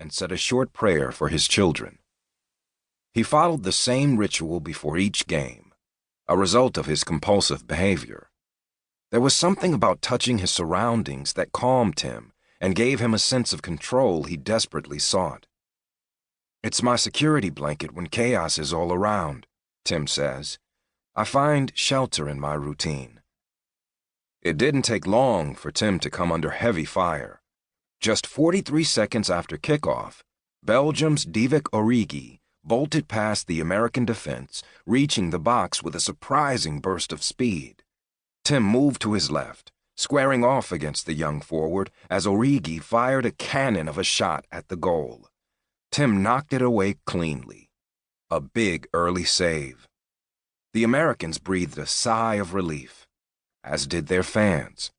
and said a short prayer for his children. He followed the same ritual before each game, a result of his compulsive behavior. There was something about touching his surroundings that calmed Tim and gave him a sense of control he desperately sought. "It's my security blanket when chaos is all around," Tim says. "I find shelter in my routine." It didn't take long for Tim to come under heavy fire. Just 43 seconds after kickoff, Belgium's Divock Origi bolted past the American defense, reaching the box with a surprising burst of speed. Tim moved to his left, squaring off against the young forward as Origi fired a cannon of a shot at the goal. Tim knocked it away cleanly. A big early save. The Americans breathed a sigh of relief, as did their fans.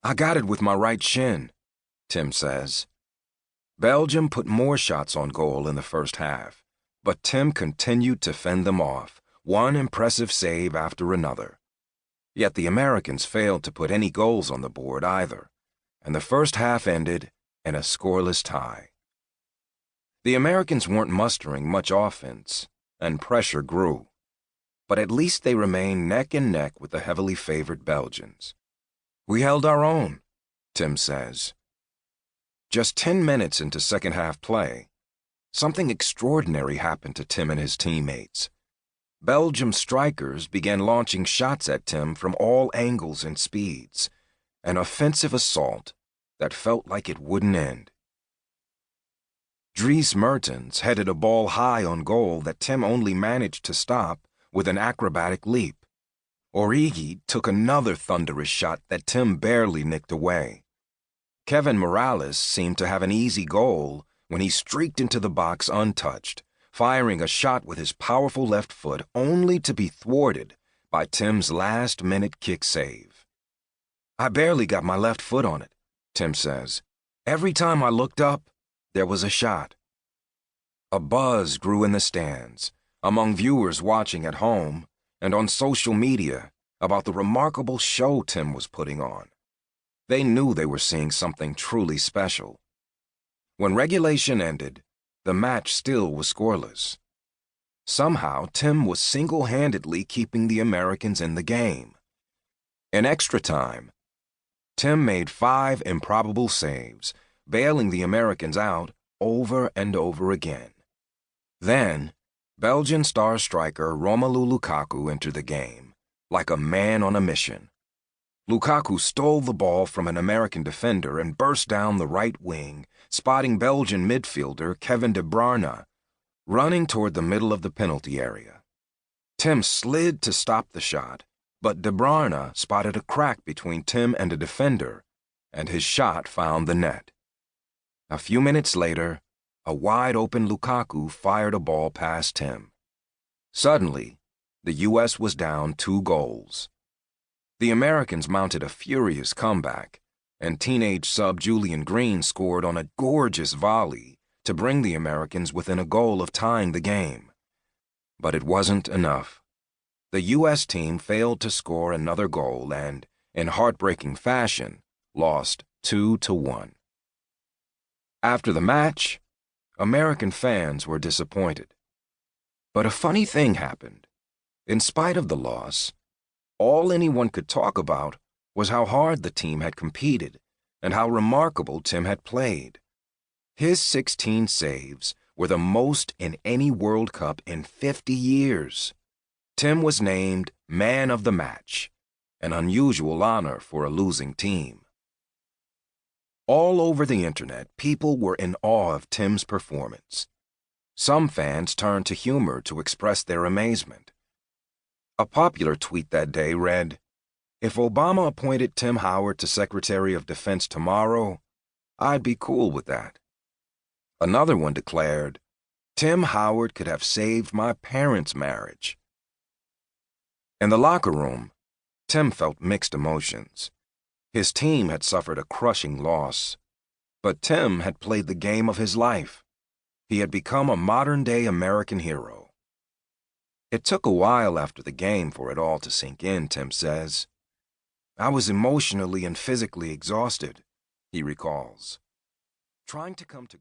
"I got it with my right shin," Tim says. Belgium put more shots on goal in the first half, but Tim continued to fend them off, one impressive save after another. Yet the Americans failed to put any goals on the board either, and the first half ended in a scoreless tie. The Americans weren't mustering much offense, and pressure grew. But at least they remained neck and neck with the heavily favored Belgians. "We held our own," Tim says. Just 10 minutes into second-half play, something extraordinary happened to Tim and his teammates. Belgium strikers began launching shots at Tim from all angles and speeds, an offensive assault that felt like it wouldn't end. Dries Mertens headed a ball high on goal that Tim only managed to stop with an acrobatic leap. Origi took another thunderous shot that Tim barely nicked away. Kevin Morales seemed to have an easy goal when he streaked into the box untouched, firing a shot with his powerful left foot only to be thwarted by Tim's last-minute kick save. "I barely got my left foot on it," Tim says. "Every time I looked up, there was a shot." A buzz grew in the stands, among viewers watching at home, and on social media about the remarkable show Tim was putting on. They knew they were seeing something truly special. When regulation ended, the match still was scoreless. Somehow, Tim was single-handedly keeping the Americans in the game. In extra time, Tim made 5 improbable saves, bailing the Americans out over and over again. Then, Belgian star striker Romelu Lukaku entered the game, like a man on a mission. Lukaku stole the ball from an American defender and burst down the right wing, spotting Belgian midfielder Kevin De Bruyne running toward the middle of the penalty area. Tim slid to stop the shot, but De Bruyne spotted a crack between Tim and a defender, and his shot found the net. A few minutes later, a wide-open Lukaku fired a ball past Tim. Suddenly, the U.S. was down 2 goals. The Americans mounted a furious comeback, and teenage sub Julian Green scored on a gorgeous volley to bring the Americans within a goal of tying the game. But it wasn't enough. The U.S. team failed to score another goal and, in heartbreaking fashion, lost 2-1. After the match, American fans were disappointed. But a funny thing happened. In spite of the loss, all anyone could talk about was how hard the team had competed and how remarkable Tim had played. His 16 saves were the most in any World Cup in 50 years. Tim was named Man of the Match, an unusual honor for a losing team. All over the internet, people were in awe of Tim's performance. Some fans turned to humor to express their amazement. A popular tweet that day read, "If Obama appointed Tim Howard to Secretary of Defense tomorrow, I'd be cool with that." Another one declared, "Tim Howard could have saved my parents' marriage." In the locker room, Tim felt mixed emotions. His team had suffered a crushing loss, but Tim had played the game of his life. He had become a modern-day American hero. It took a while after the game for it all to sink in, Tim says. "I was emotionally and physically exhausted," he recalls. Trying to come to